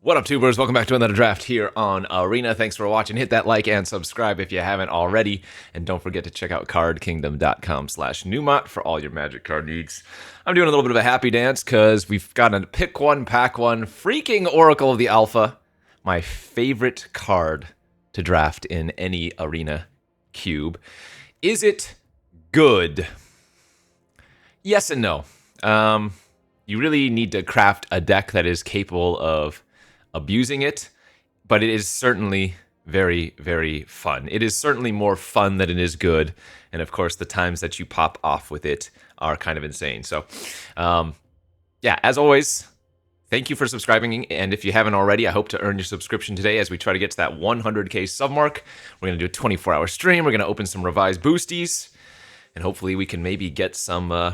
What up, tubers? Welcome back to another draft here on Arena. Thanks for watching. Hit that like and subscribe if you haven't already. And don't forget to check out cardkingdom.com/Numot for all your Magic card needs. I'm doing a little bit of a happy dance because we've got a pick one, pack one, freaking Oracle of the Alpha. My favorite card to draft in any Arena cube. Is it good? Yes and no. You really need to craft a deck that is capable of abusing it, but it is certainly very, very fun. It is certainly more fun than it is good, and of course the times that you pop off with it are kind of insane. So yeah, as always, thank you for subscribing, and if you haven't already, I hope to earn your subscription today as we try to get to that 100k sub mark. We're going to do a 24-hour stream, we're going to open some revised boosties, and hopefully we can maybe get some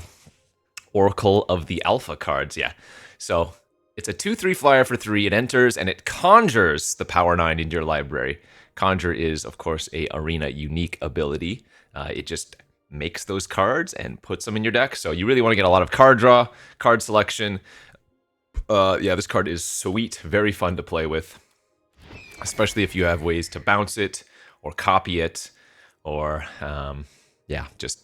Oracle of the Alpha cards. Yeah, so it's a 2/3 flyer for 3. It enters and it conjures the Power 9 into your library. Conjure is, of course, a Arena unique ability. It just makes those cards and puts them in your deck. So you really want to get a lot of card draw, card selection. Yeah, this card is sweet, very fun to play with, especially if you have ways to bounce it or copy it or, yeah, just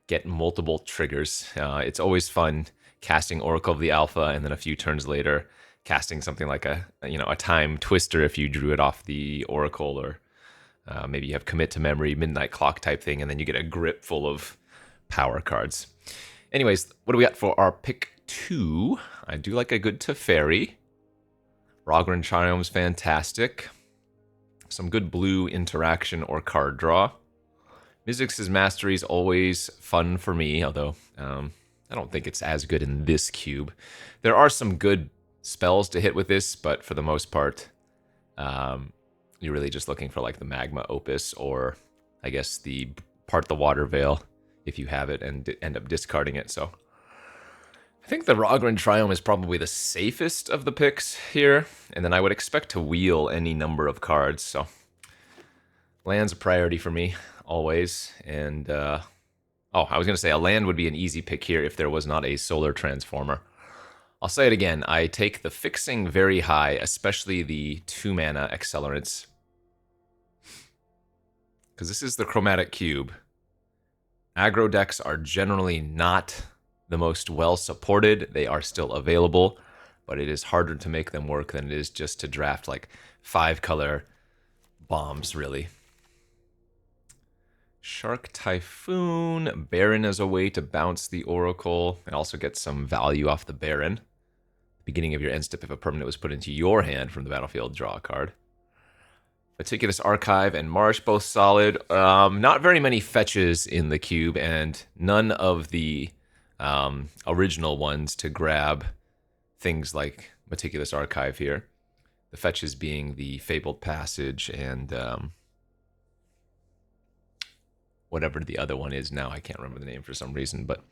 get multiple triggers. It's always fun casting Oracle of the Alpha, and then a few turns later, casting something like a time twister if you drew it off the Oracle, or maybe you have commit to memory, midnight clock type thing, and then you get a grip full of power cards. Anyways, what do we got for our pick 2? I do like a good Teferi. Rogran Triumph's fantastic. Some good blue interaction or card draw. Mizzix's Mastery is always fun for me, although I don't think it's as good in this cube. There are some good spells to hit with this, but for the most part, you're really just looking for like the Magma Opus, or I guess the Part the Water Veil if you have it and end up discarding it. So I think the Rogran Triumph is probably the safest of the picks here, and then I would expect to wheel any number of cards. So land's a priority for me always, and oh, I was going to say a land would be an easy pick here if there was not a solar transformer. I'll say it again. I take the fixing very high, especially the 2-mana accelerants, because this is the Chromatic cube. Aggro decks are generally not the most well supported. They are still available, but it is harder to make them work than it is just to draft like 5-color bombs, really. Shark Typhoon. Baron as a way to bounce the Oracle and also get some value off the Baron. Beginning of your end step if a permanent was put into your hand from the battlefield, draw a card. Meticulous Archive and Marsh, both solid. Not very many fetches in the cube, and none of the original ones to grab things like Meticulous Archive here. The fetches being the Fabled Passage and whatever the other one is now. I can't remember the name for some reason, but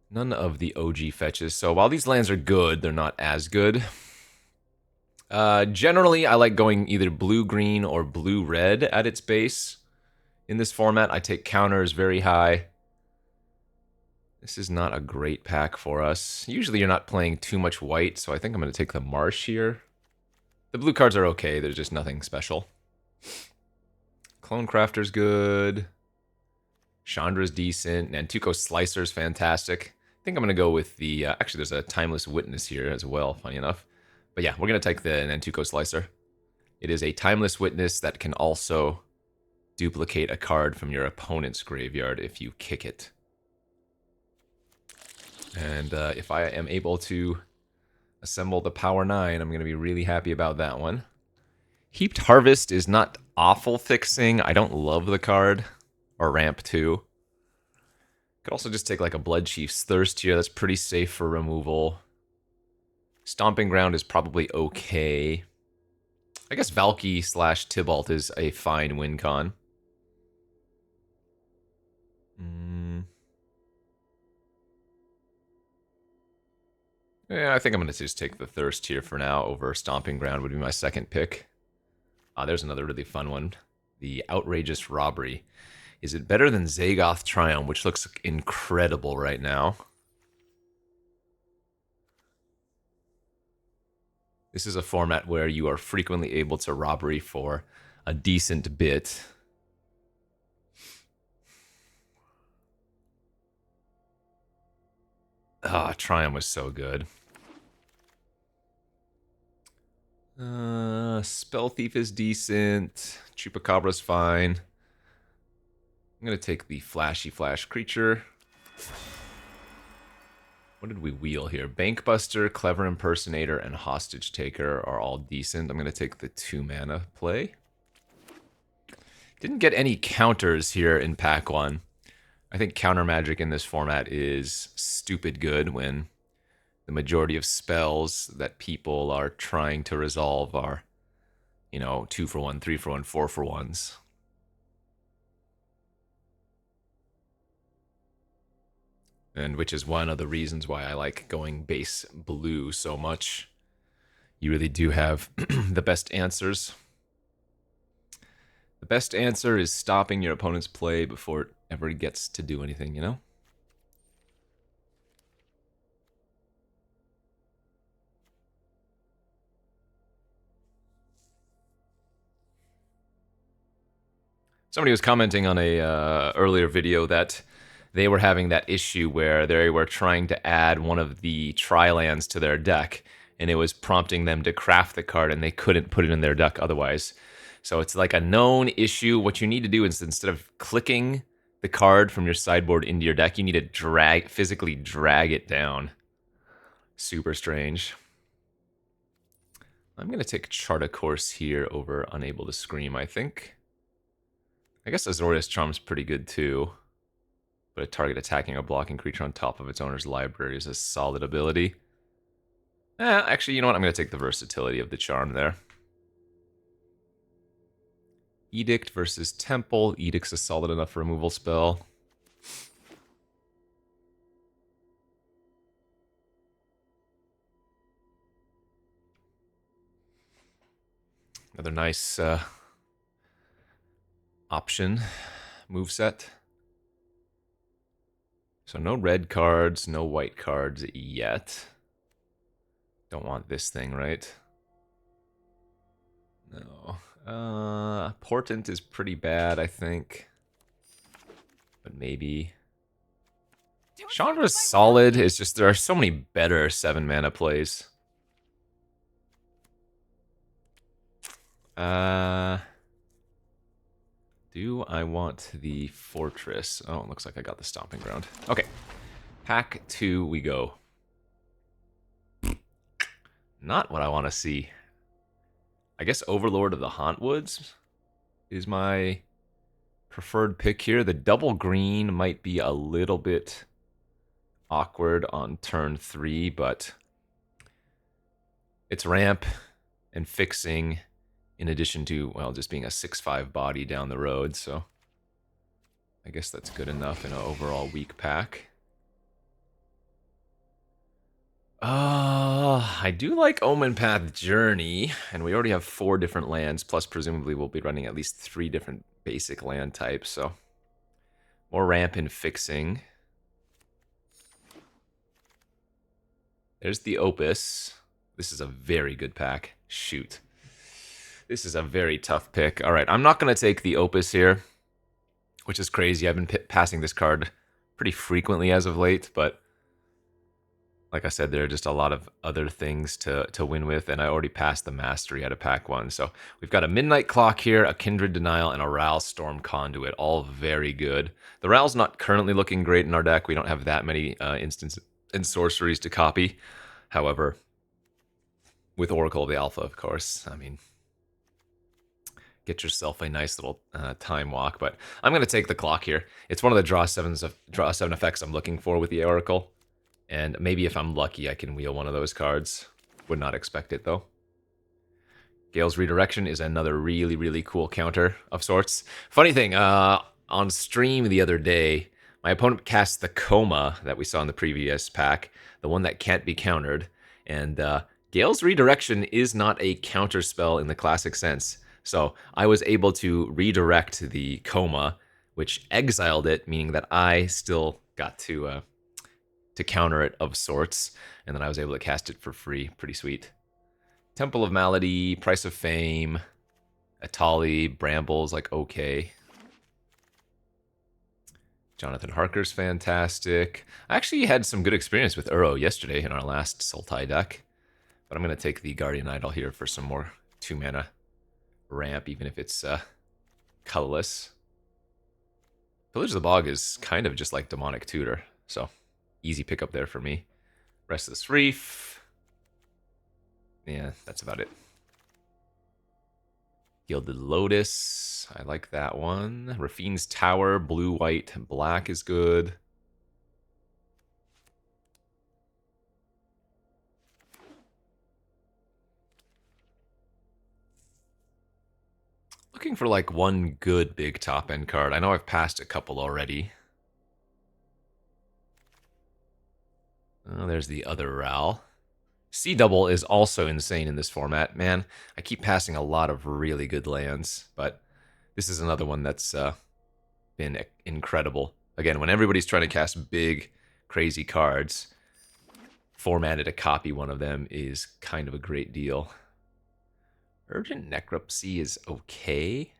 none of the OG fetches. So while these lands are good, they're not as good. Generally, I like going either blue-green or blue-red at its base. In this format, I take counters very high. This is not a great pack for us. Usually you're not playing too much white, so I think I'm going to take the Marsh here. The blue cards are okay, there's just nothing special. Clone Crafter's good. Chandra's decent. Nantuko Slicer's fantastic. I think I'm going to go with the... actually, there's a Timeless Witness here as well, funny enough. But yeah, we're going to take the Nantuko Slicer. It is a Timeless Witness that can also duplicate a card from your opponent's graveyard if you kick it. And if I am able to assemble the Power 9, I'm going to be really happy about that one. Heaped Harvest is not awful fixing. I don't love the card. Or Ramp 2. Could also just take like a Blood Chief's Thirst here. That's pretty safe for removal. Stomping Ground is probably okay. I guess Valky / Tybalt is a fine win con. Yeah, I think I'm going to just take the Thirst here for now over Stomping Ground would be my second pick. There's another really fun one. The Outrageous Robbery. Is it better than Zagoth Triumph, which looks incredible right now? This is a format where you are frequently able to robbery for a decent bit. Ah, Triumph was so good. Spell Thief is decent. Chupacabra's fine. I'm going to take the Flashy Flash creature. What did we wheel here? Bankbuster, Clever Impersonator, and Hostage Taker are all decent. I'm going to take the 2-mana play. Didn't get any counters here in pack 1. I think counter magic in this format is stupid good when the majority of spells that people are trying to resolve are, you know, 2-for-1, 3-for-1, 4-for-1s. And which is one of the reasons why I like going base blue so much. You really do have the best answers. The best answer is stopping your opponent's play before it ever gets to do anything, you know? Somebody was commenting on a earlier video that they were having that issue where they were trying to add one of the tri-lands to their deck, and it was prompting them to craft the card, and they couldn't put it in their deck otherwise. So it's like a known issue. What you need to do is, instead of clicking the card from your sideboard into your deck, you need to physically drag it down. Super strange. I'm going to take Chart a Course here over Unable to Scream, I think. I guess Azorius Charm's pretty good too. But a target attacking or blocking creature on top of its owner's library is a solid ability. Actually, you know what? I'm going to take the versatility of the Charm there. Edict versus Temple. Edict's a solid enough removal spell. Another nice option moveset. So no red cards, no white cards yet. Don't want this thing, right? No. Portent is pretty bad, I think. But maybe... Chandra's solid, it's just there are so many better 7-mana plays. Do I want the Fortress? Oh, it looks like I got the Stomping Ground. Okay. Pack 2 we go. Not what I want to see. I guess Overlord of the Hauntwoods is my preferred pick here. The double green might be a little bit awkward on turn 3, but it's ramp and fixing in addition to, well, just being a 6/5 body down the road, so I guess that's good enough in an overall weak pack. I do like Omen Path Journey, and we already have 4 different lands, plus presumably we'll be running at least 3 different basic land types, so more ramp and fixing. There's the Opus. This is a very good pack. Shoot. This is a very tough pick. All right, I'm not going to take the Opus here, which is crazy. I've been passing this card pretty frequently as of late, but like I said, there are just a lot of other things to win with, and I already passed the Mastery out of pack 1. So we've got a Midnight Clock here, a Kindred Denial, and a Ral Storm Conduit, all very good. The Ral's not currently looking great in our deck. We don't have that many instances and sorceries to copy. However, with Oracle of the Alpha, of course, I mean, get yourself a nice little time walk. But I'm going to take the Clock here. It's one of the draw 7 effects I'm looking for with the Oracle. And maybe if I'm lucky, I can wheel one of those cards. Would not expect it, though. Gale's Redirection is another really, really cool counter of sorts. Funny thing, on stream the other day, my opponent cast the Coma that we saw in the previous pack, the one that can't be countered. And Gale's Redirection is not a counter spell in the classic sense. So I was able to redirect the Coma, which exiled it, meaning that I still got to counter it of sorts, and then I was able to cast it for free. Pretty sweet. Temple of Malady, Price of Fame, Atali, Brambles, like okay. Jonathan Harker's fantastic. I actually had some good experience with Uro yesterday in our last Sultai deck. But I'm going to take the Guardian Idol here for some more 2-mana ramp, even if it's colorless. Pillage of the Bog is kind of just like Demonic Tutor, so easy pickup there for me. Restless Reef. Yeah, that's about it. Gilded Lotus. I like that one. Rafine's Tower. Blue, white, black is good. Looking for like one good big top end card. I know I've passed a couple already. Oh, there's the other Ral. C double is also insane in this format. Man, I keep passing a lot of really good lands, but this is another one that's been incredible. Again, when everybody's trying to cast big, crazy cards, formatted to copy one of them is kind of a great deal. Urgent Necropsy is okay.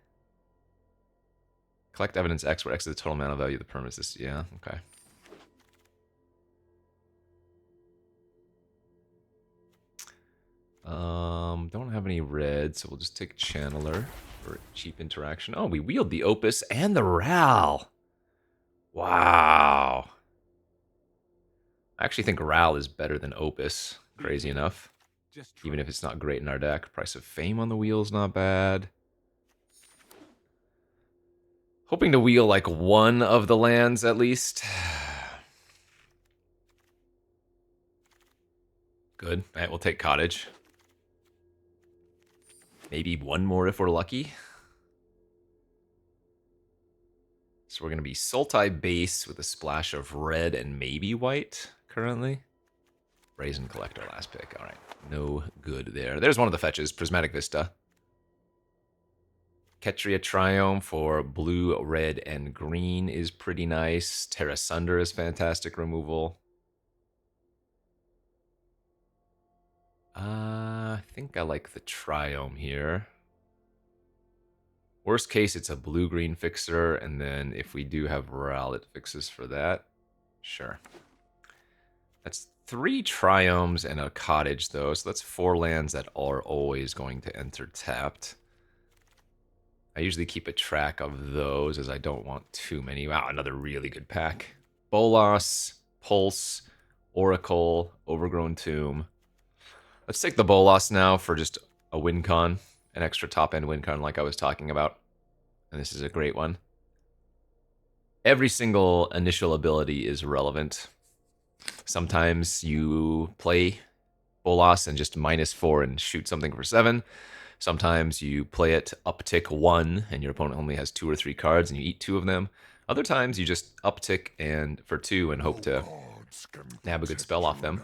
Collect evidence X, where X is the total mana value of the permanence. Yeah, okay. Don't have any red, so we'll just take Channeler for cheap interaction. Oh, we wield the Opus and the Ral. Wow. I actually think Ral is better than Opus, crazy enough. Even if it's not great in our deck. Price of Fame on the wheel's not bad. Hoping to wheel like one of the lands at least. Good. All right, we'll take Cottage. Maybe one more if we're lucky. So we're going to be Sultai base with a splash of red and maybe white currently. Raise and collect our last pick. All right. No good there. There's one of the fetches. Prismatic Vista. Ketria Triumph for blue, red, and green is pretty nice. Terra Sunder is fantastic removal. I think I like the Triome here. Worst case, it's a blue-green fixer, and then if we do have Ral, it fixes for that. Sure. That's 3 Triomes and a Cottage, though, so that's 4 lands that are always going to enter tapped. I usually keep a track of those, as I don't want too many. Wow, another really good pack. Bolas, Pulse, Oracle, Overgrown Tomb. Let's take the Bolas now for just a win con, an extra top-end win con like I was talking about. And this is a great one. Every single initial ability is relevant. Sometimes you play Bolas and just -4 and shoot something for 7. Sometimes you play it uptick 1 and your opponent only has 2 or 3 cards and you eat 2 of them. Other times you just uptick and for 2 and hope to nab a good spell off them.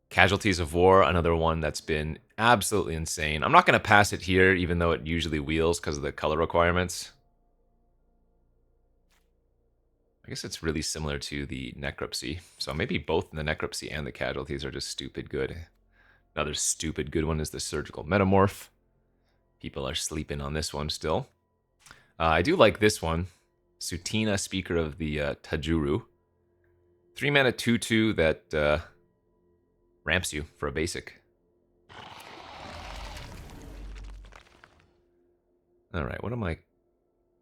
Casualties of War, another one that's been absolutely insane. I'm not going to pass it here, even though it usually wheels because of the color requirements. I guess it's really similar to the Necropsy. So maybe both the Necropsy and the Casualties are just stupid good. Another stupid good one is the Surgical Metamorph. People are sleeping on this one still. I do like this one. Sutina, Speaker of the Tajuru. 3 mana 2/2 that ramps you for a basic. Alright, what am I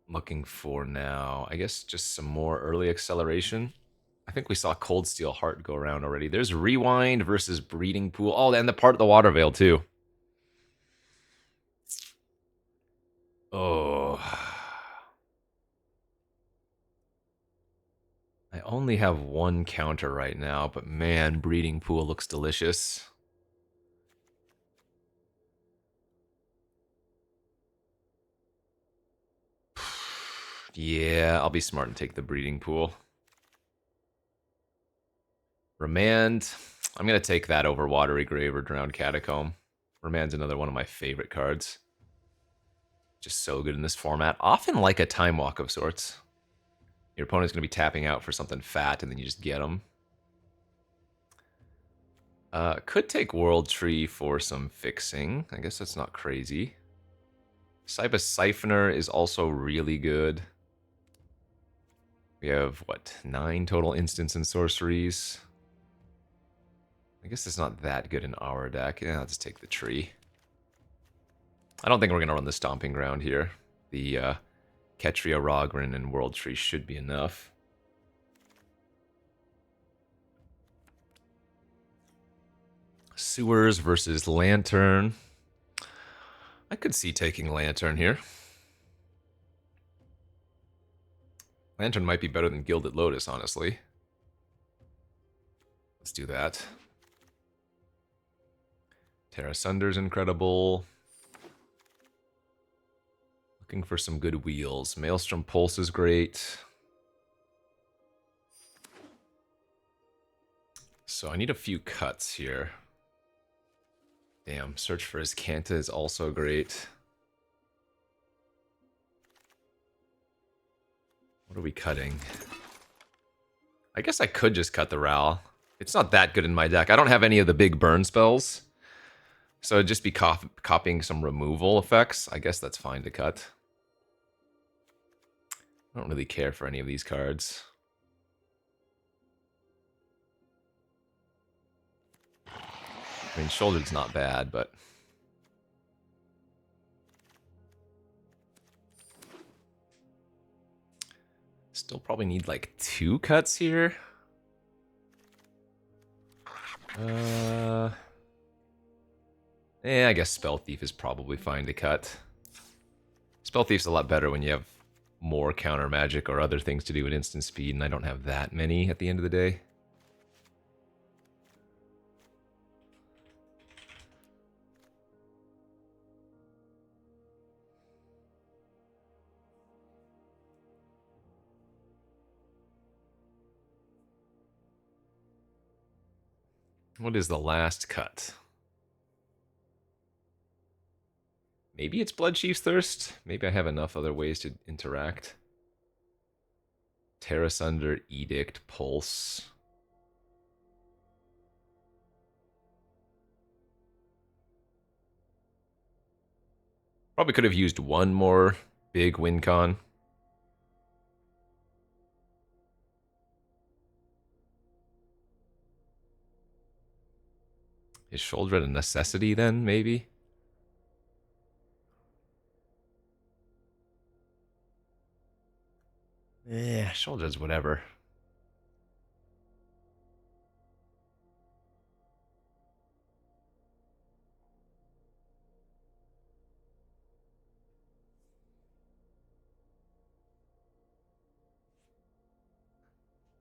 looking for now? I guess just some more early acceleration. I think we saw Cold Steel Heart go around already. There's Rewind versus Breeding Pool. Oh, and the part of the Water Veil, too. Oh. I only have one counter right now, but man, Breeding Pool looks delicious. Yeah, I'll be smart and take the Breeding Pool. Remand. I'm going to take that over Watery Grave or Drowned Catacomb. Remand's another one of my favorite cards. Just so good in this format. Often like a Time Walk of sorts. Your opponent's going to be tapping out for something fat, and then you just get them. Could take World Tree for some fixing. I guess that's not crazy. Cybus Siphoner is also really good. We have, what, 9 total instants and sorceries. I guess it's not that good in our deck. Yeah, let's take the tree. I don't think we're going to run the Stomping Ground here. The Ketria, Rogren, and World Tree should be enough. Sewers versus Lantern. I could see taking Lantern here. Lantern might be better than Gilded Lotus, honestly. Let's do that. Terra Sunder's incredible. Looking for some good wheels. Maelstrom Pulse is great. So I need a few cuts here. Damn, Search for Azcanta is also great. What are we cutting? I guess I could just cut the Ral. It's not that good in my deck. I don't have any of the big burn spells. So it'd just be copying some removal effects. I guess that's fine to cut. I don't really care for any of these cards. I mean, Shouldered's not bad, but... Still probably need like 2 cuts here. I guess Spell Thief is probably fine to cut. Spell Thief's a lot better when you have more counter magic or other things to do at instant speed, and I don't have that many at the end of the day. What is the last cut? Maybe it's Bloodchief's Thirst. Maybe I have enough other ways to interact. Terra Sunder, Edict, Pulse. Probably could have used one more big win con. Is Shoulder a necessity then, maybe? Yeah, Shoulder's whatever.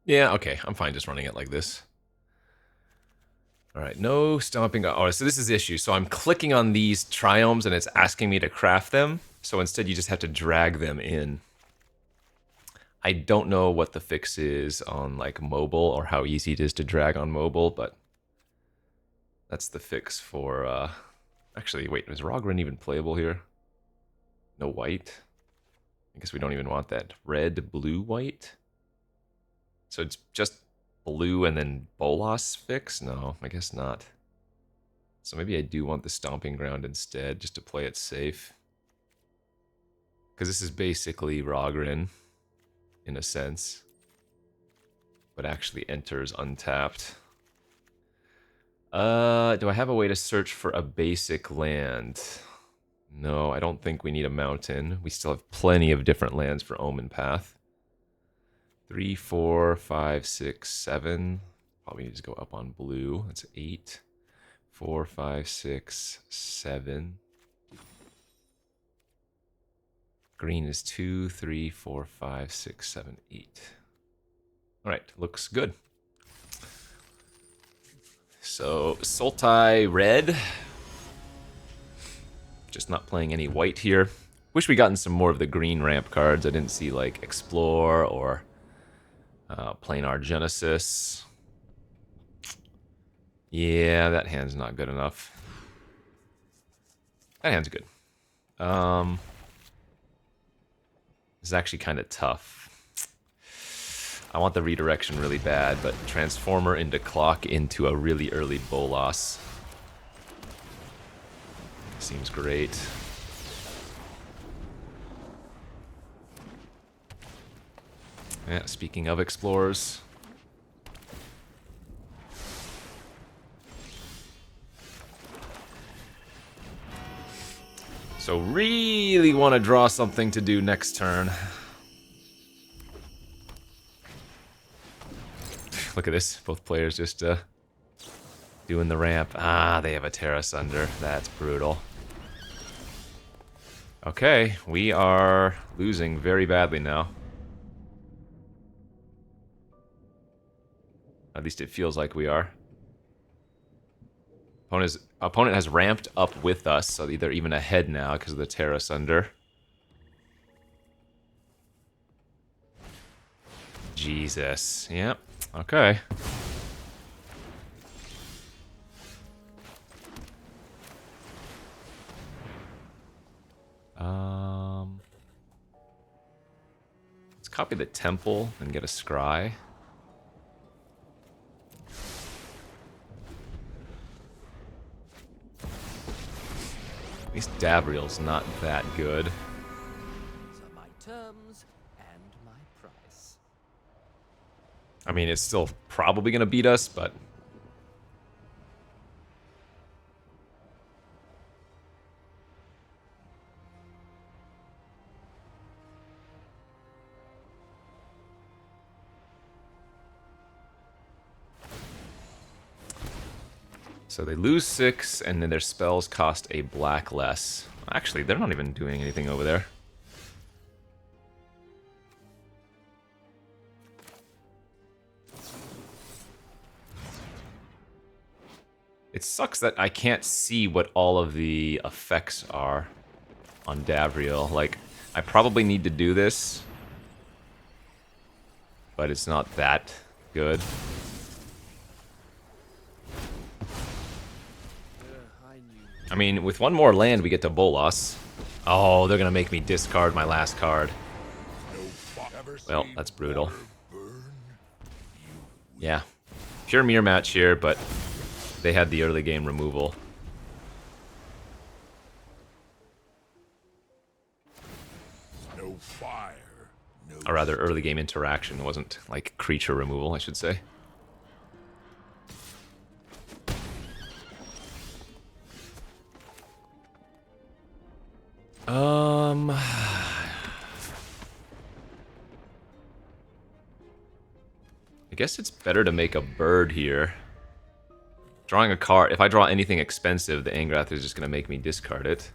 Yeah, okay, I'm fine just running it like this. All right, no stomping. Oh, so this is the issue. So I'm clicking on these triomes and it's asking me to craft them. So instead you just have to drag them in. I don't know what the fix is on like mobile or how easy it is to drag on mobile, but that's the fix for, actually, wait, is Rogren even playable here? No white? I guess we don't even want that. Red, blue, white? So it's just blue and then Bolas fix? No, I guess not. So maybe I do want the Stomping Ground instead, just to play it safe. Because this is basically Rogren, in a sense. But actually enters untapped. Do I have a way to search for a basic land? No, I don't think we need a mountain. We still have plenty of different lands for Omen Path. 3, 4, 5, 6, 7. Probably need to go up on blue. That's 8. 4, 5, 6, 7. Green is 2, 3, 4, 5, 6, 7, 8. All right, looks good. So, Sultai red. Just not playing any white here. Wish we gotten some more of the green ramp cards. I didn't see like Explore or Planar Genesis. Yeah, that hand's not good enough. That hand's good. This is actually kind of tough. I want the redirection really bad, but Transformer into Clock into a really early Bolas seems great. Yeah, speaking of Explorers. So really want to draw something to do next turn. Look at this, both players just doing the ramp. Ah, they have a Terra Sunder. That's brutal. Okay, we are losing very badly now. At least it feels like we are. Opponent has ramped up with us, so they're even ahead now because of the Terra Sunder. Jesus. Yep. Okay. Let's copy the temple and get a scry. At least Davriel's not that good. These are my terms and my price. I mean, it's still probably gonna beat us, but so they lose 6, and then their spells cost a black less. Actually, they're not even doing anything over there. It sucks that I can't see what all of the effects are on Davriel. Like, I probably need to do this, but it's not that good. I mean, with one more land, we get to Bolas. Oh, they're gonna make me discard my last card. Well, that's brutal. Yeah. Pure mirror match here, but they had the early game removal. No fire, no. Or rather, early game interaction. It wasn't like creature removal, I should say. I guess it's better to make a bird here. Drawing a card, if I draw anything expensive, the Angrath is just going to make me discard it.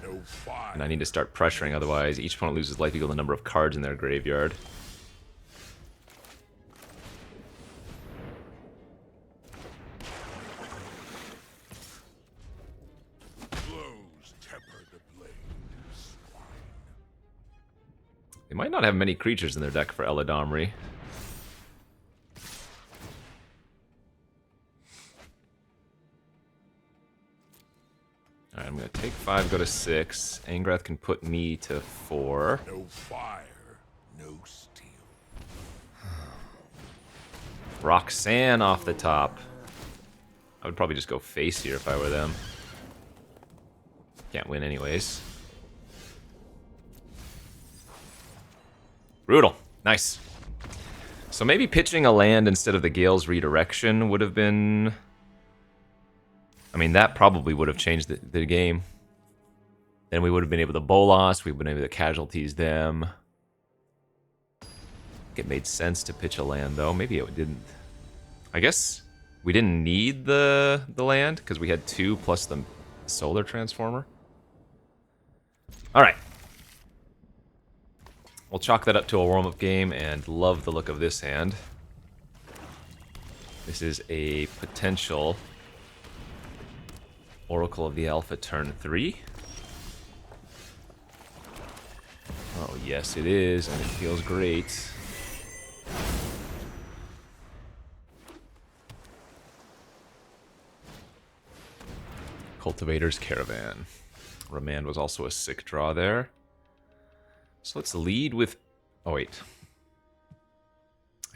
No fire. And I need to start pressuring, otherwise each opponent loses life equal to the number of cards in their graveyard. Blows temper the blade, swine. They might not have many creatures in their deck for Eladamri. Alright, I'm going to take 5, go to 6. Angrath can put me to 4. No fire, no steel. Roxanne off the top. I would probably just go face here if I were them. Can't win anyways. Brutal. Nice. So maybe pitching a land instead of the Gale's Redirection would have been... I mean, that probably would have changed the game. Then we would have been able to Bolas, we would have been able to casualties them. It made sense to pitch a land, though. Maybe it didn't. I guess we didn't need the land, because we had 2 plus the Solar Transformer. Alright. We'll chalk that up to a warm-up game, and love the look of this hand. This is a potential Oracle of the Alpha turn 3. Oh, yes, it is, and it feels great. Cultivator's Caravan. Remand was also a sick draw there. So let's lead with... Oh, wait.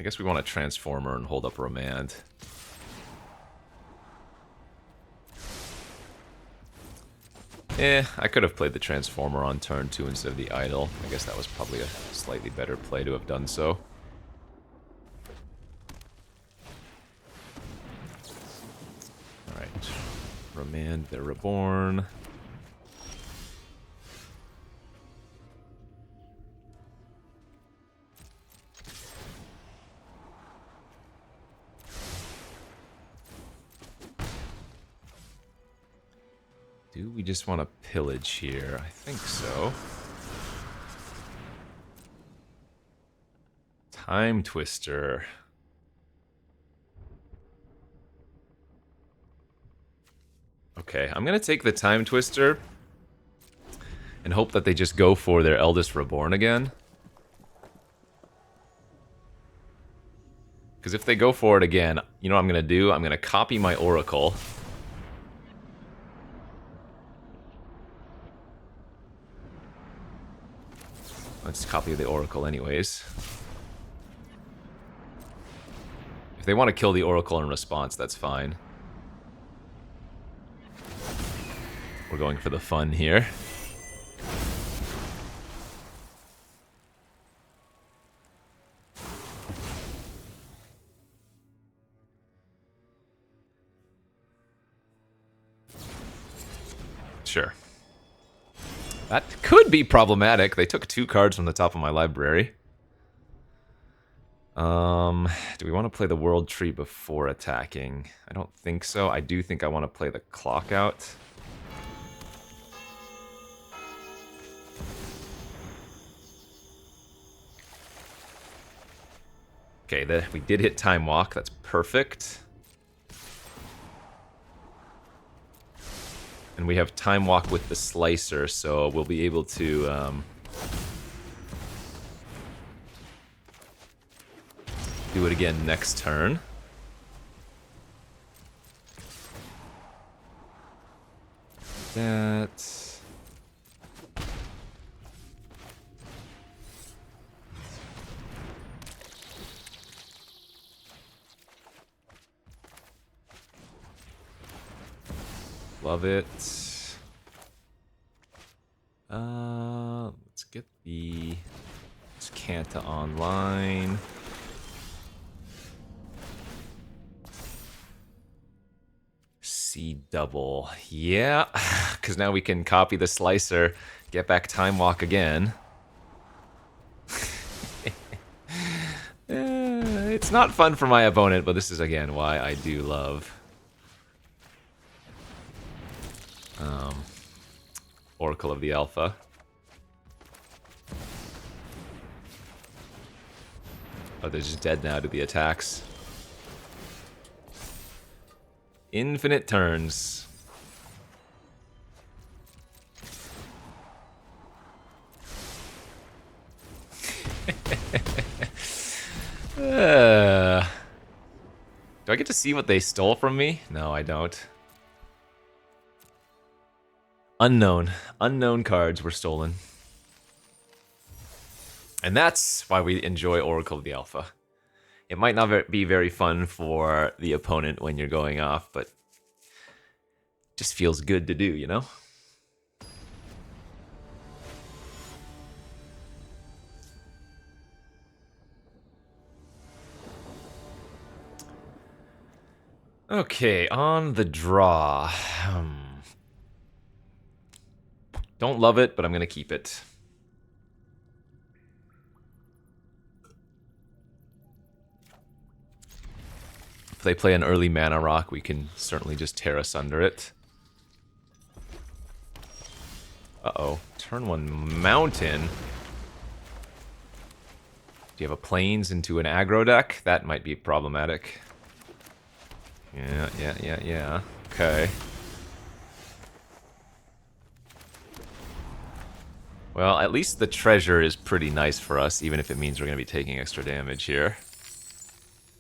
I guess we want a Transformer and hold up Remand. I could have played the Transformer on turn 2 instead of the Idol. I guess that was probably a slightly better play to have done so. Alright. Remand, they're reborn. Do we just want to pillage here? I think so. Time Twister. Okay, I'm going to take the Time Twister and hope that they just go for their Eldest Reborn again. Because if they go for it again, you know what I'm going to do? I'm going to copy my Oracle. Let's copy the Oracle anyways. If they want to kill the Oracle in response, that's fine. We're going for the fun here. Sure. That could be problematic. They took 2 cards from the top of my library. Do we want to play the World Tree before attacking? I don't think so. I do think I want to play the Clock out. Okay, we did hit Time Walk. That's perfect. And we have Time Walk with the Slicer, so we'll be able to do it again next turn. That... Love it. Let's get the Canta online. C double. Yeah, because now we can copy the Slicer, get back Time Walk again. It's not fun for my opponent, but this is again why I do love Oracle of the Alpha. Oh, they're just dead now to the attacks. Infinite turns. Do I get to see what they stole from me? No, I don't. Unknown cards were stolen. And that's why we enjoy Oracle of the Alpha. It might not be very fun for the opponent when you're going off, but it just feels good to do, you know? Okay, on the draw. Don't love it, but I'm going to keep it. If they play an early mana rock, we can certainly just tear asunder it. Uh-oh. Turn 1 mountain. Do you have a plains into an aggro deck? That might be problematic. Yeah. Okay. Well, at least the treasure is pretty nice for us, even if it means we're going to be taking extra damage here.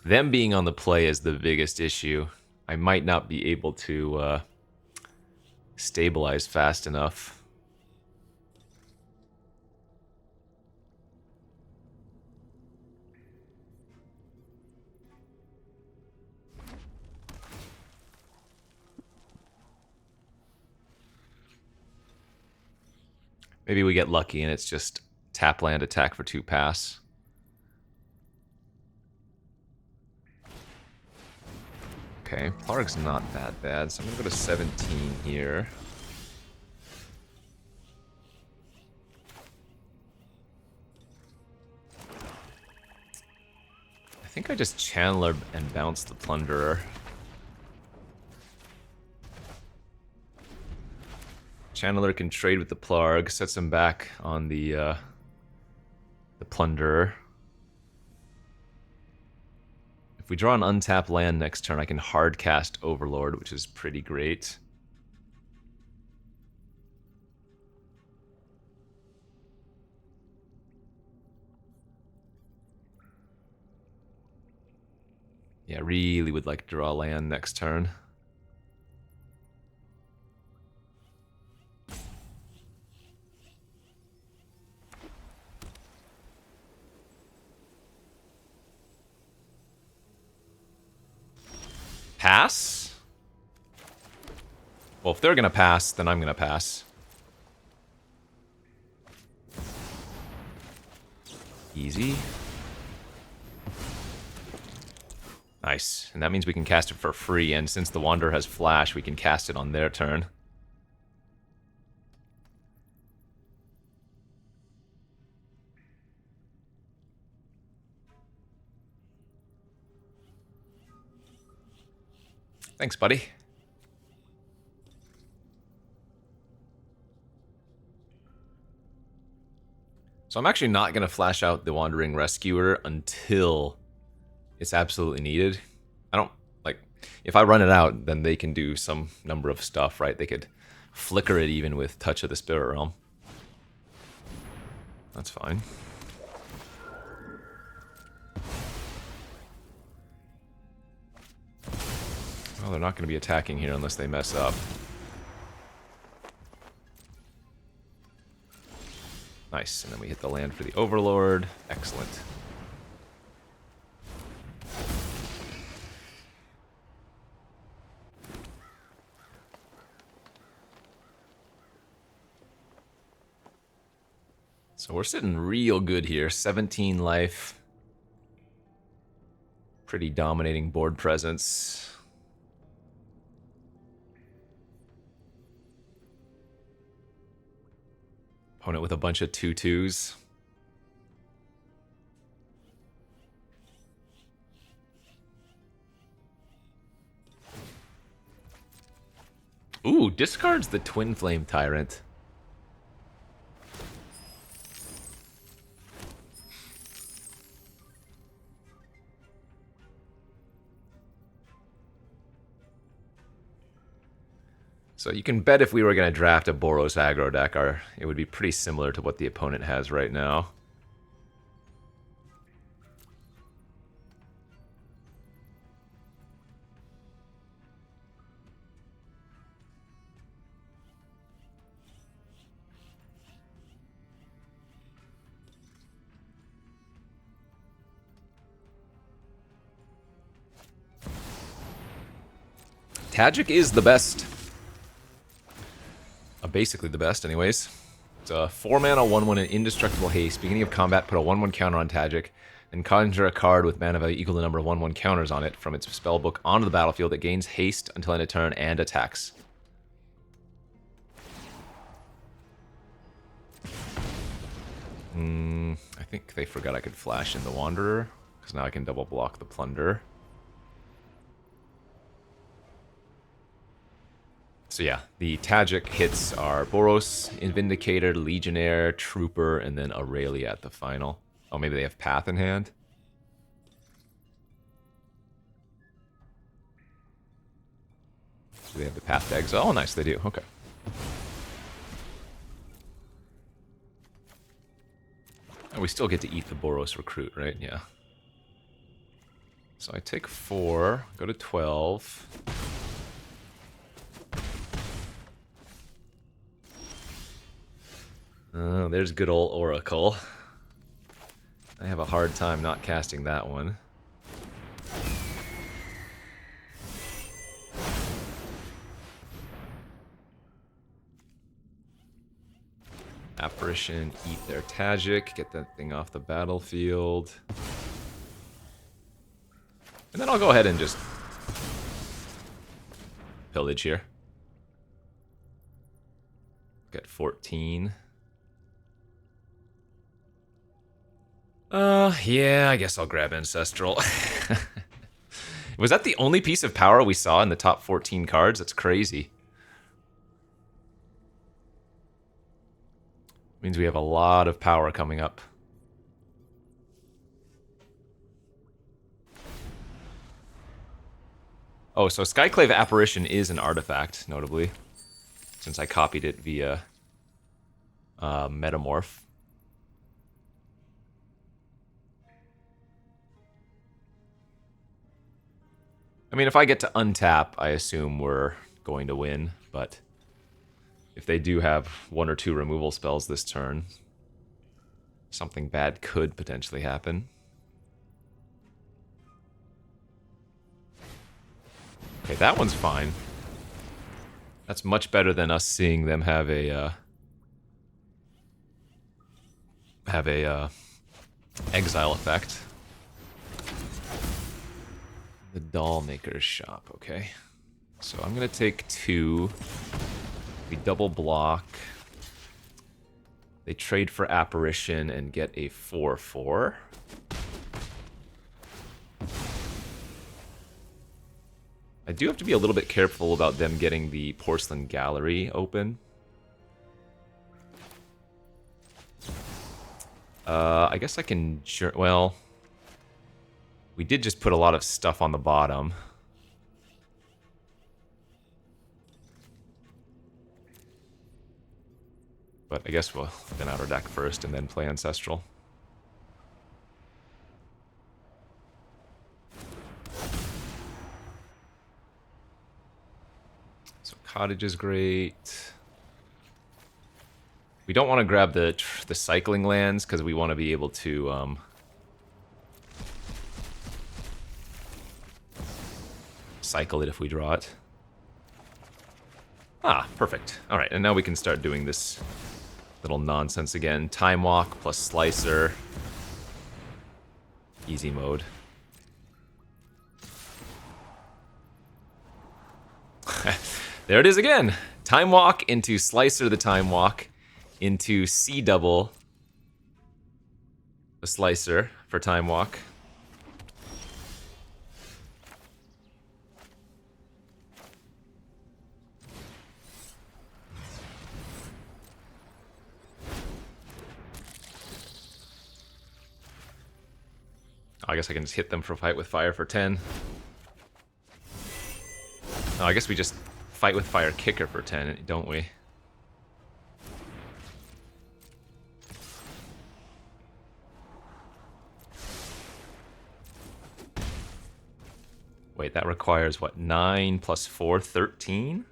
Them being on the play is the biggest issue. I might not be able to stabilize fast enough. Maybe we get lucky and it's just tap land attack for 2 pass. Okay, Plarg's not that bad, so I'm gonna go to 17 here. I think I just Channeler and bounce the Plunderer. Channeler can trade with the Plarg, sets him back on the Plunderer. If we draw an untapped land next turn, I can hard cast Overlord, which is pretty great. Yeah, really would like to draw land next turn. Pass? Well, if they're gonna pass, then I'm gonna pass. Easy. Nice. And that means we can cast it for free, and since the Wanderer has Flash, we can cast it on their turn. Thanks, buddy. So I'm actually not going to flash out the Wandering Rescuer until it's absolutely needed. I don't, like, if I run it out, then they can do some number of stuff, right? They could flicker it even with Touch of the Spirit Realm. That's fine. Well, they're not going to be attacking here unless they mess up. Nice, and then we hit the land for the Overlord. Excellent. So we're sitting real good here. 17 life. Pretty dominating board presence. Opponent with a bunch of 2/2s. Ooh, discards the Twin Flame Tyrant. So you can bet if we were going to draft a Boros aggro deck, it would be pretty similar to what the opponent has right now. Tajic is the best. Basically the best, anyways. It's a 4-mana 1/1 and indestructible haste. Beginning of combat, put a 1/1 counter on Tajic, and conjure a card with mana value equal to the number of 1/1 counters on it from its spellbook onto the battlefield that gains haste until end of turn and attacks. I think they forgot I could flash in the Wanderer, because now I can double block the Plunder. So yeah, the Tajic hits are Boros, Vindicator, Legionnaire, Trooper, and then Aurelia at the final. Oh, maybe they have Path in hand? Do they have the Path to Exile? Oh, nice, they do. Okay. And we still get to eat the Boros Recruit, right? Yeah. So I take 4, go to 12. Oh, there's good old Oracle. I have a hard time not casting that one. Apparition, eat their Tajik, get that thing off the battlefield. And then I'll go ahead and just pillage here. Get 14. Yeah, I guess I'll grab Ancestral. Was that the only piece of power we saw in the top 14 cards? That's crazy. Means we have a lot of power coming up. Oh, so Skyclave Apparition is an artifact, notably, since I copied it via Metamorph. I mean, if I get to untap, I assume we're going to win, but if they do have 1 or 2 removal spells this turn, something bad could potentially happen. Okay, that one's fine. That's much better than us seeing them have a exile effect. The Doll Maker's Shop, okay. So I'm gonna take 2. We double block. They trade for Apparition and get a 4/4. I do have to be a little bit careful about them getting the Porcelain Gallery open. I guess I can... Well, we did just put a lot of stuff on the bottom. But I guess we'll thin out our deck first and then play Ancestral. So Cottage is great. We don't want to grab the cycling lands because we want to be able to cycle it if we draw it. Ah, perfect. All right, and now we can start doing this little nonsense again. Time Walk plus Slicer. Easy mode. There it is again. Time Walk into Slicer the Time Walk into C double the Slicer for Time Walk. I guess I can just hit them for Fight with Fire for 10. Oh, I guess we just Fight with Fire Kicker for 10, don't we? Wait, that requires what? 9 plus 4, 13?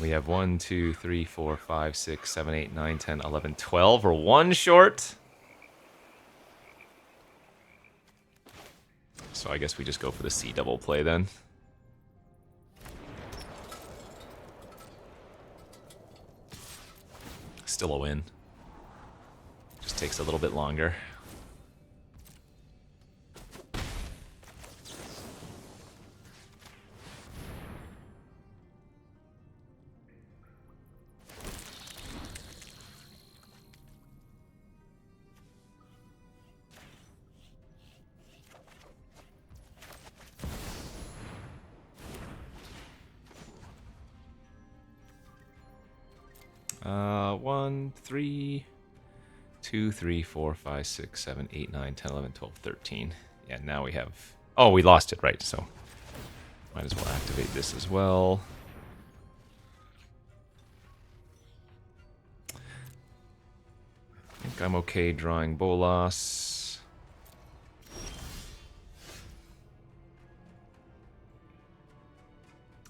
We have 1, 2, 3, 4, 5, 6, 7, 8, 9, 10, 11, 12. We're 1 short. So I guess we just go for the C double play then. Still a win. Just takes a little bit longer. One, 3, 2, 3, 4, 5, 6, 7, 8, 9, 10, 11, 12, 13. Yeah, now we have... Oh, we lost it, right, so... Might as well activate this as well. I think I'm okay drawing Bolas.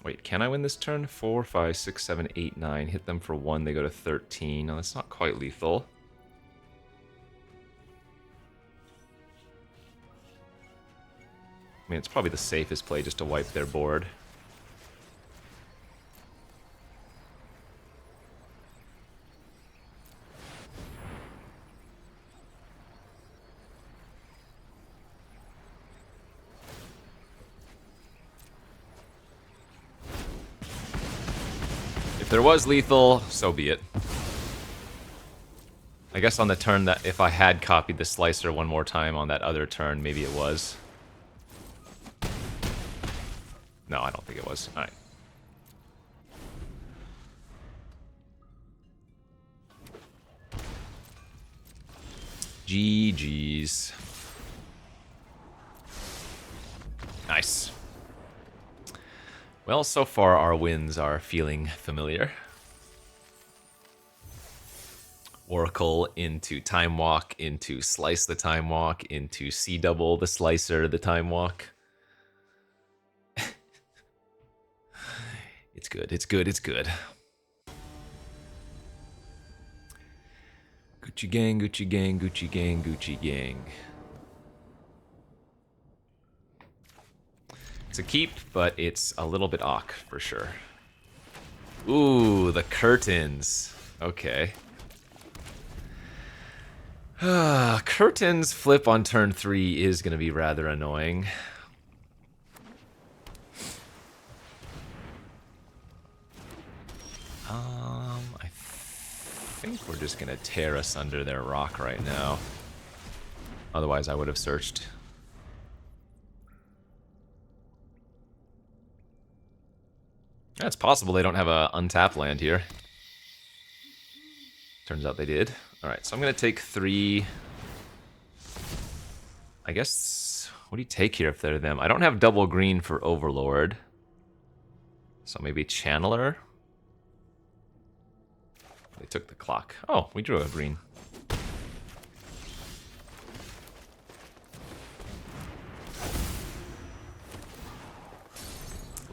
Wait, can I win this turn? 4, 5, 6, 7, 8, 9. Hit them for 1, they go to 13. No, that's not quite lethal. I mean, it's probably the safest play just to wipe their board. there was lethal, so be it. I guess on the turn that if I had copied the slicer one more time on that other turn, maybe it was. No, I don't think it was. Alright. GG's. Nice. Well, so far our wins are feeling familiar. Oracle into Time Walk, into Slice the Time Walk, into C-double the Slicer the Time Walk. It's good, it's good, it's good. Gucci gang, Gucci gang, Gucci gang, Gucci gang. It's a keep, but it's a little bit awk for sure. Ooh, the curtains. Okay. Curtains flip on turn 3 is going to be rather annoying. I think we're just going to tear asunder their rock right now. Otherwise, I would have searched. Yeah, it's possible they don't have a untapped land here. Turns out they did. Alright, so I'm going to take 3. I guess... What do you take here if they're them? I don't have double green for Overlord. So maybe Channeler? They took the clock. Oh, we drew a green.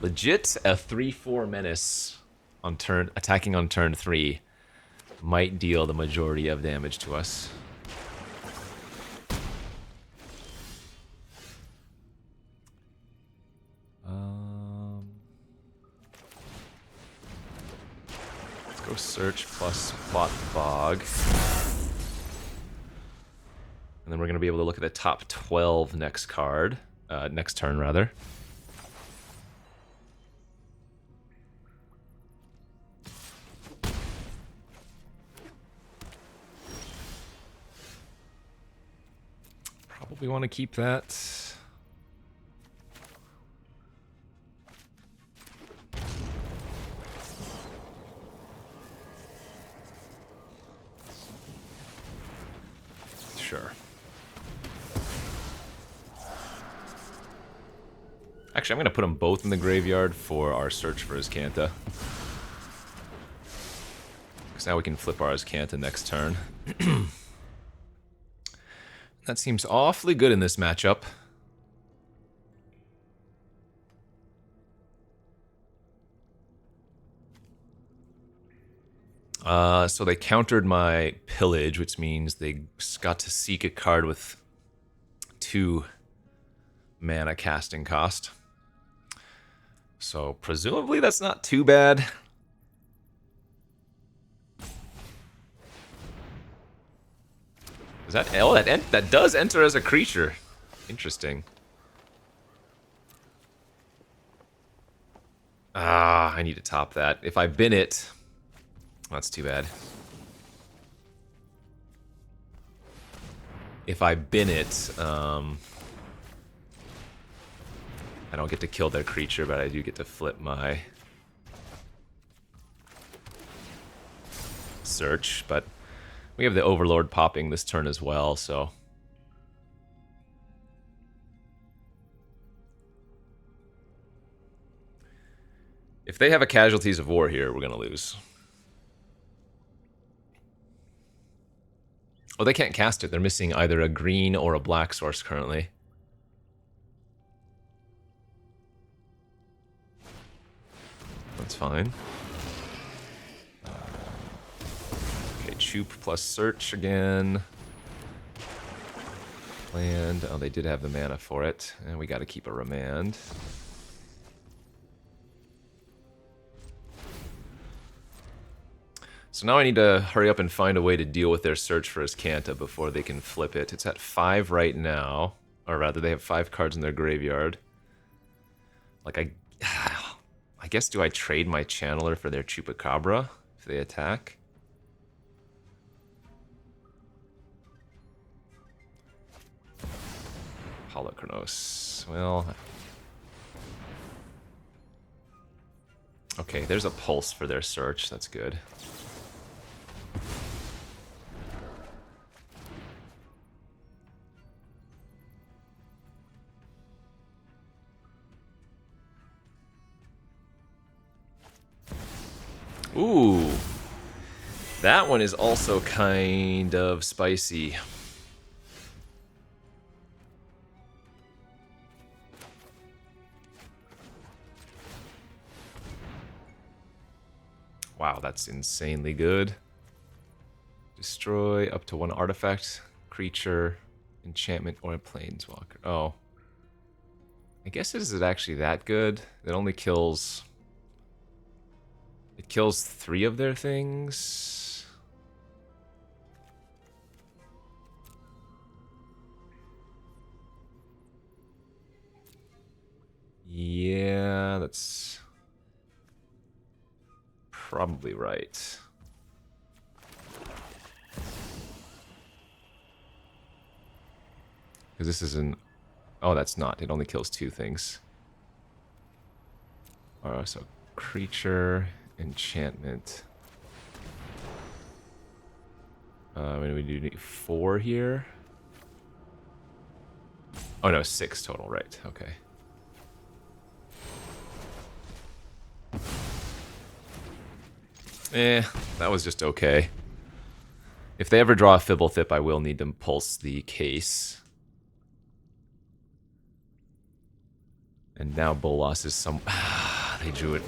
Legit, a 3/4 menace on turn, attacking on turn 3 might deal the majority of damage to us. Let's go search plus plot bog. And then we're going to be able to look at the top 12 next card. Next turn, rather. Probably want to keep that. Sure. Actually, I'm going to put them both in the graveyard for our search for Azcanta. Because now we can flip our Azcanta next turn. That seems awfully good in this matchup. So they countered my pillage, which means they got to seek a card with 2 mana casting cost. So presumably that's not too bad. Is that that does enter as a creature? Interesting. Ah, I need to top that. If I bin it, that's too bad. If I bin it, I don't get to kill their creature, but I do get to flip my search. But we have the Overlord popping this turn as well, so... If they have a Casualties of War here, we're going to lose. Oh, they can't cast it. They're missing either a green or a black source currently. That's fine. Okay, Choop plus Search again. Land. Oh, they did have the mana for it. And we got to keep a Remand. So now I need to hurry up and find a way to deal with their search for Azcanta before they can flip it. It's at 5 right now. Or rather, they have 5 cards in their graveyard. Like, I guess, do I trade my Channeler for their Chupacabra if they attack? Holocronos. Well... Okay, there's a pulse for their search. That's good. Ooh. That one is also kind of spicy. Wow, that's insanely good. Destroy up to 1 artifact, creature, enchantment, or a planeswalker. Oh. I guess is it actually that good? It only kills... It kills 3 of their things? Yeah, that's... probably right. Because this is an... Oh, that's not. It only kills 2 things. Oh, so creature, enchantment. We do need 4 here. Oh no, 6 total, right. Okay. That was just okay. If they ever draw a Fibblethip, I will need them pulse the case. And now Bolas is some... they drew it.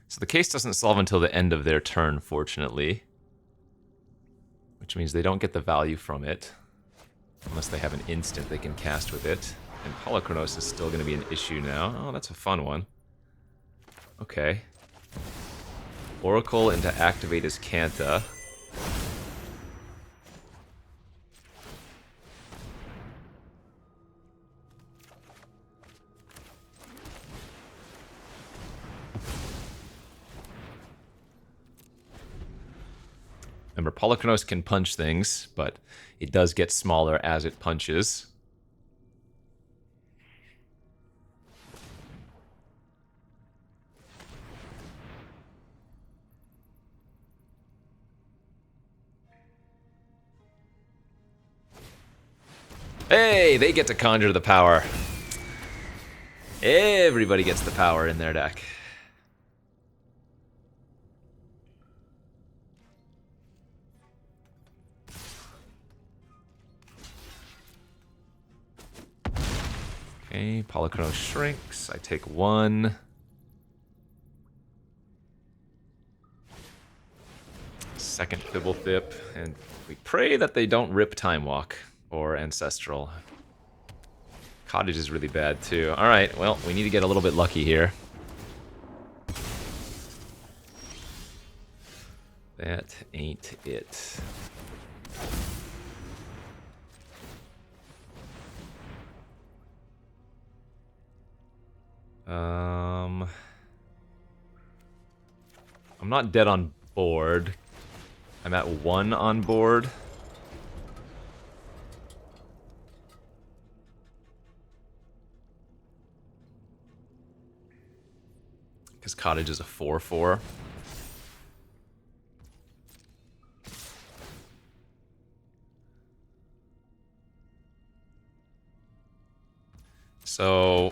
So the case doesn't solve until the end of their turn, fortunately. Which means they don't get the value from it. Unless they have an instant they can cast with it. And Holocronos is still going to be an issue now. Oh, that's a fun one. Okay. Oracle into activate his Kanta. Remember, Polychronos can punch things, but it does get smaller as it punches. Hey, they get to conjure the power. Everybody gets the power in their deck. Okay, Polychronos shrinks. I take 1. Second Fibblethip, and we pray that they don't rip Time Walk or Ancestral. Cottage is really bad too. Alright, well, we need to get a little bit lucky here. That ain't it. I'm not dead on board. I'm at 1 on board. Because Cottage is a 4/4. So,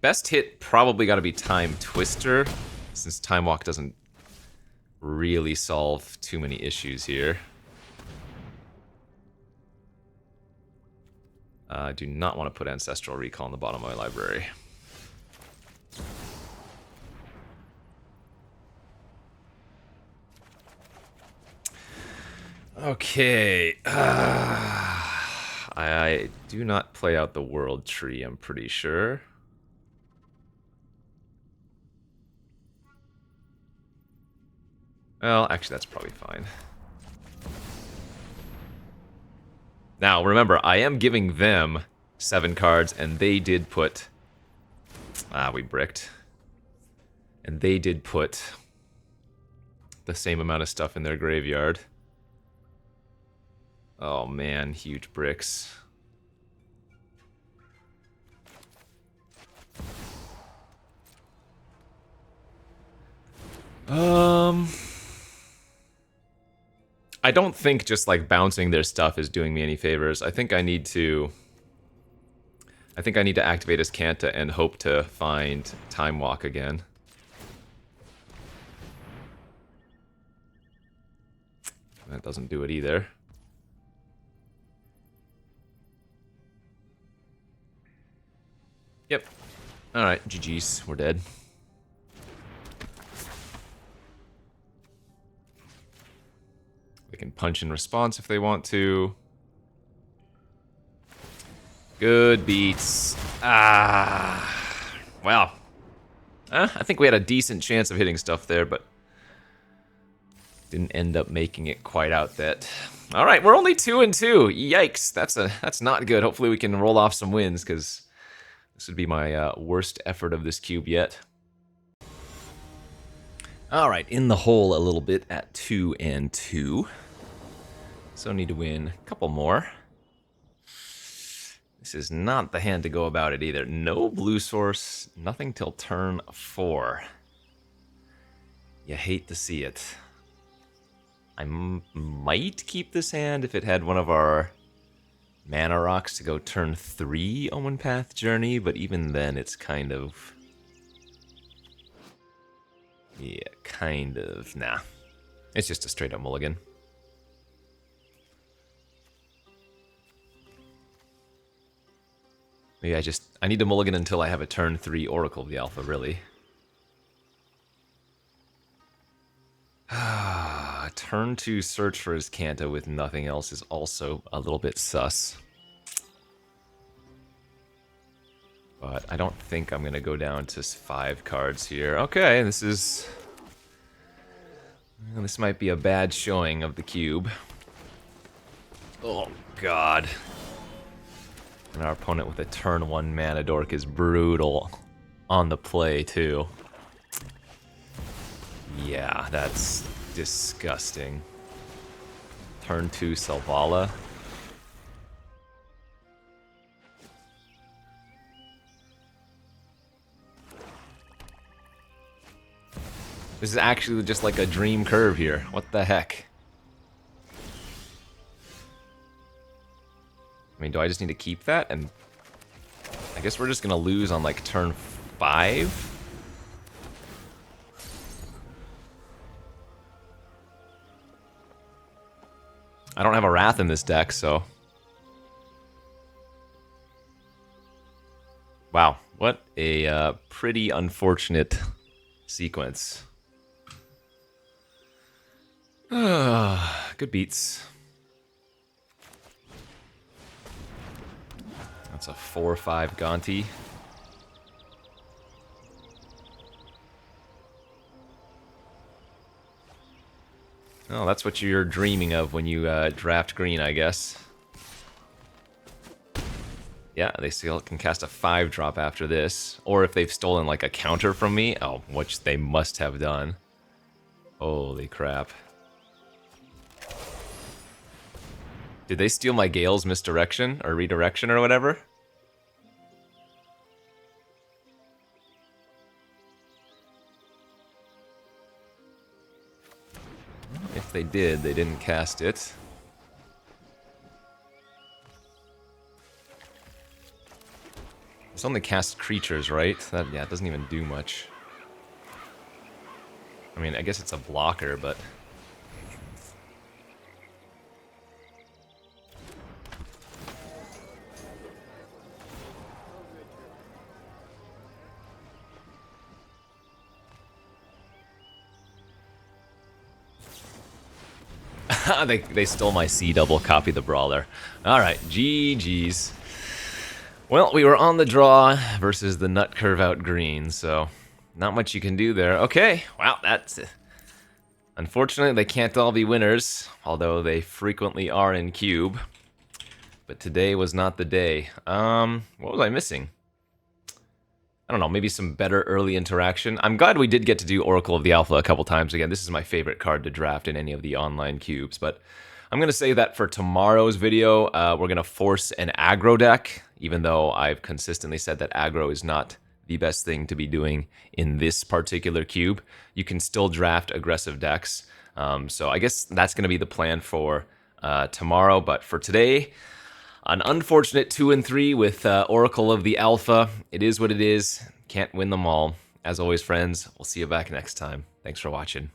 best hit probably got to be Time Twister, since Time Walk doesn't really solve too many issues here. I do not want to put Ancestral Recall in the bottom of my library. Okay. I do not play out the World Tree, I'm pretty sure. Well, actually, that's probably fine. Now, remember, I am giving them 7 cards, and they did put Ah, we bricked. And they did put the same amount of stuff in their graveyard. Oh man, huge bricks. I don't think just like bouncing their stuff is doing me any favors. I think I need to activate his Kanta and hope to find Time Walk again. That doesn't do it either. Yep. Alright, GG's. We're dead. They can punch in response if they want to. Good beats. Ah. Wow. I think we had a decent chance of hitting stuff there, but didn't end up making it quite out that. All right, we're only 2-2. Yikes, that's not good. Hopefully we can roll off some wins, because this would be my worst effort of this cube yet. All right, in the hole a little bit at 2-2. So need to win a couple more. This is not the hand to go about it either. No blue source, nothing till turn 4. You hate to see it. I might keep this hand if it had one of our mana rocks to go turn 3 Omen Path Journey, but even then it's kind of... yeah, kind of... nah. It's just a straight up mulligan. Maybe I need to mulligan until I have a turn 3 Oracle of the Alpha, really. Turn 2 search for his Kanta with nothing else is also a little bit sus. But I don't think I'm going to go down to 5 cards here. Okay, this might be a bad showing of the cube. Oh, God. And our opponent with a turn 1 mana dork is brutal on the play, too. Yeah, that's disgusting. Turn 2 Selvala. This is actually just like a dream curve here. What the heck? I mean, do I just need to keep that? And I guess we're just gonna lose on like turn 5? I don't have a Wrath in this deck, so... wow, what a pretty unfortunate sequence. Good beats. That's a 4-5 Gonti. Oh, that's what you're dreaming of when you draft green, I guess. Yeah, they still can cast a 5-drop after this. Or if they've stolen like a counter from me, oh, which they must have done. Holy crap. Did they steal my Gale's misdirection or redirection or whatever? If they did, they didn't cast it. It's only cast creatures, right? That, yeah, it doesn't even do much. I mean, I guess it's a blocker, but... they stole my C double, copy the brawler. Alright, GG's. Well, we were on the draw versus the nut curve out green, so not much you can do there. Okay, wow, that's it. Unfortunately, they can't all be winners, although they frequently are in cube. But today was not the day. What was I missing? I don't know, maybe some better early interaction. I'm glad we did get to do Oracle of the Alpha a couple times again. This is my favorite card to draft in any of the online cubes, but I'm going to say that for tomorrow's video, we're going to force an aggro deck, even though I've consistently said that aggro is not the best thing to be doing in this particular cube. You can still draft aggressive decks. So I guess that's going to be the plan for tomorrow, but for today, an unfortunate 2 and 3 with Oracle of the Alpha. It is what it is. Can't win them all. As always, friends, we'll see you back next time. Thanks for watching.